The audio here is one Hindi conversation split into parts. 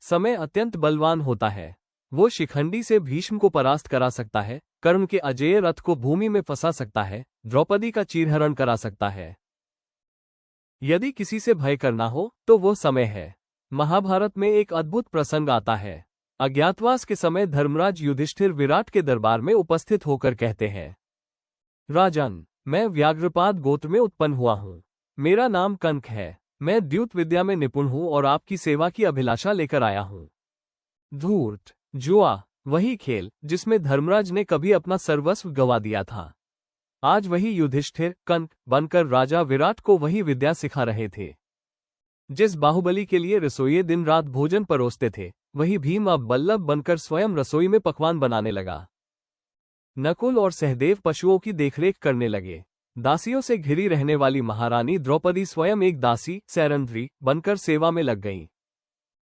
समय अत्यंत बलवान होता है। वो शिखंडी से भीष्म को परास्त करा सकता है, कर्ण के अजेय रथ को भूमि में फंसा सकता है, द्रौपदी का चीरहरण करा सकता है। यदि किसी से भय करना हो तो वो समय है। महाभारत में एक अद्भुत प्रसंग आता है। अज्ञातवास के समय धर्मराज युधिष्ठिर विराट के दरबार में उपस्थित होकर कहते हैं, राजन, मैं व्याघ्रपाद गोत्र में उत्पन्न हुआ हूँ। मेरा नाम कनक है। मैं द्यूत विद्या में निपुण हूँ और आपकी सेवा की अभिलाषा लेकर आया हूँ। धूर्त, जुआ, वही खेल जिसमें धर्मराज ने कभी अपना सर्वस्व गंवा दिया था। आज वही युधिष्ठिर कनक बनकर राजा विराट को वही विद्या सिखा रहे थे। जिस बाहुबली के लिए रसोइये दिन रात भोजन परोसते थे, वही भीम अब बल्लभ बनकर स्वयं रसोई में पकवान बनाने लगा। नकुल और सहदेव पशुओं की देखरेख करने लगे। दासियों से घिरी रहने वाली महारानी द्रौपदी स्वयं एक दासी सैरंध्री बनकर सेवा में लग गईं।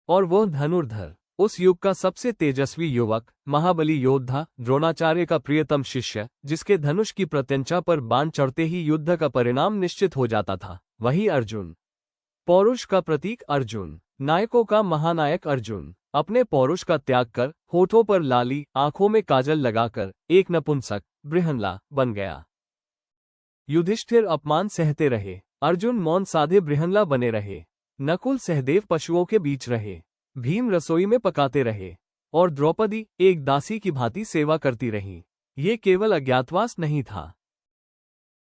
और वो धनुर्धर, उस युग का सबसे तेजस्वी युवक, महाबली योद्धा, द्रोणाचार्य का प्रियतम शिष्य, जिसके धनुष की प्रत्यंचा पर बाण चढ़ते ही युद्ध का परिणाम निश्चित हो जाता था, वही अर्जुन। पौरुष का प्रतीक अर्जुन, नायकों का महानायक अर्जुन, अपने पौरुष का त्याग कर, होठों पर लाली, आंखों में काजल लगाकर एक नपुंसक बृहन्ला बन गया। युधिष्ठिर अपमान सहते रहे, अर्जुन मौन साधे बृहन्ला बने रहे। नकुल सहदेव पशुओं के बीच रहे, भीम रसोई में पकाते रहे, और द्रौपदी एक दासी की भांति सेवा करती रही। ये केवल अज्ञातवास नहीं था,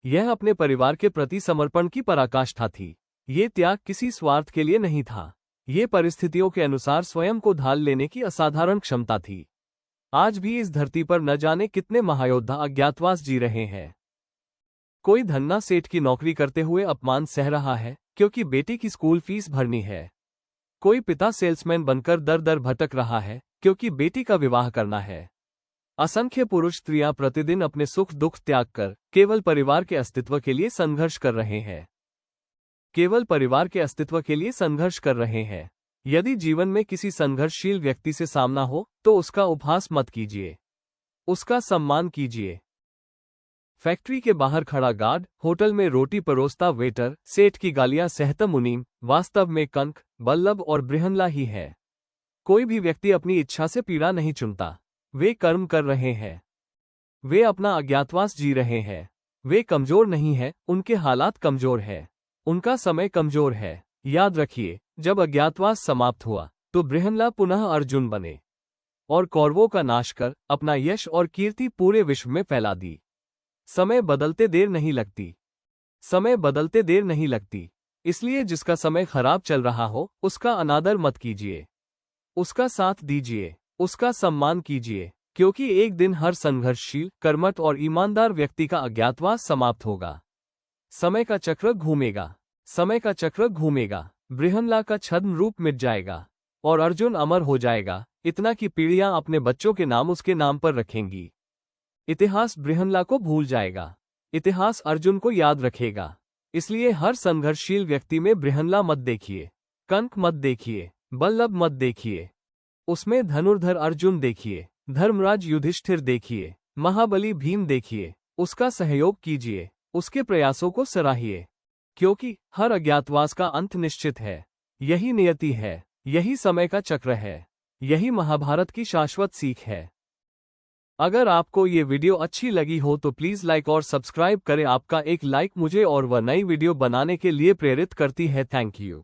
यह अपने परिवार के प्रति समर्पण की पराकाष्ठा थी। ये त्याग किसी स्वार्थ के लिए नहीं था, ये परिस्थितियों के अनुसार स्वयं को ढाल लेने की असाधारण क्षमता थी। आज भी इस धरती पर न जाने कितने महायोद्धा अज्ञातवास जी रहे हैं। कोई धन्ना सेठ की नौकरी करते हुए अपमान सह रहा है क्योंकि बेटी की स्कूल फीस भरनी है। कोई पिता सेल्समैन बनकर दर दर भटक रहा है क्योंकि बेटी का विवाह करना है। असंख्य पुरुष स्त्रियां प्रतिदिन अपने सुख दुख त्याग कर केवल परिवार के अस्तित्व के लिए संघर्ष कर रहे हैं। केवल परिवार के अस्तित्व के लिए संघर्ष कर रहे हैं। यदि जीवन में किसी संघर्षशील व्यक्ति से सामना हो तो उसका उपहास मत कीजिए, उसका सम्मान कीजिए। फैक्ट्री के बाहर खड़ा गार्ड, होटल में रोटी परोसता वेटर, सेठ की गालियां सहता मुनीम, वास्तव में कनक, बल्लभ और बृहन्ला ही है। कोई भी व्यक्ति अपनी इच्छा से पीड़ा नहीं चुनता। वे कर्म कर रहे हैं, वे अपना अज्ञातवास जी रहे हैं। वे कमजोर नहीं है, उनके हालात कमजोर है, उनका समय कमजोर है। याद रखिए, जब अज्ञातवास समाप्त हुआ तो बृहन्ला पुनः अर्जुन बने और कौरवों का नाश कर अपना यश और कीर्ति पूरे विश्व में फैला दी। समय बदलते देर नहीं लगती, समय बदलते देर नहीं लगती। इसलिए जिसका समय खराब चल रहा हो उसका अनादर मत कीजिए, उसका साथ दीजिए, उसका सम्मान कीजिए, क्योंकि एक दिन हर संघर्षशील, कर्मठ और ईमानदार व्यक्ति का अज्ञातवास समाप्त होगा। समय का चक्र घूमेगा, समय का चक्र घूमेगा, बृहन्ला का छद्म रूप मिट जाएगा और अर्जुन अमर हो जाएगा, इतना कि पीढ़ियां अपने बच्चों के नाम उसके नाम पर रखेंगी। इतिहास बृहन्ला को भूल जाएगा, इतिहास अर्जुन को याद रखेगा। इसलिए हर संघर्षशील व्यक्ति में बृहन्ला मत देखिए, कनक मत देखिए, बल्लभ मत देखिए, उसमें धनुर्धर अर्जुन देखिए, धर्मराज युधिष्ठिर देखिए, महाबली भीम देखिए। उसका सहयोग कीजिए, उसके प्रयासों को सराहिए, क्योंकि हर अज्ञातवास का अंत निश्चित है। यही नियति है, यही समय का चक्र है, यही महाभारत की शाश्वत सीख है। अगर आपको ये वीडियो अच्छी लगी हो तो प्लीज़ लाइक और सब्सक्राइब करें। आपका एक लाइक मुझे और वह नई वीडियो बनाने के लिए प्रेरित करती है। Thank you.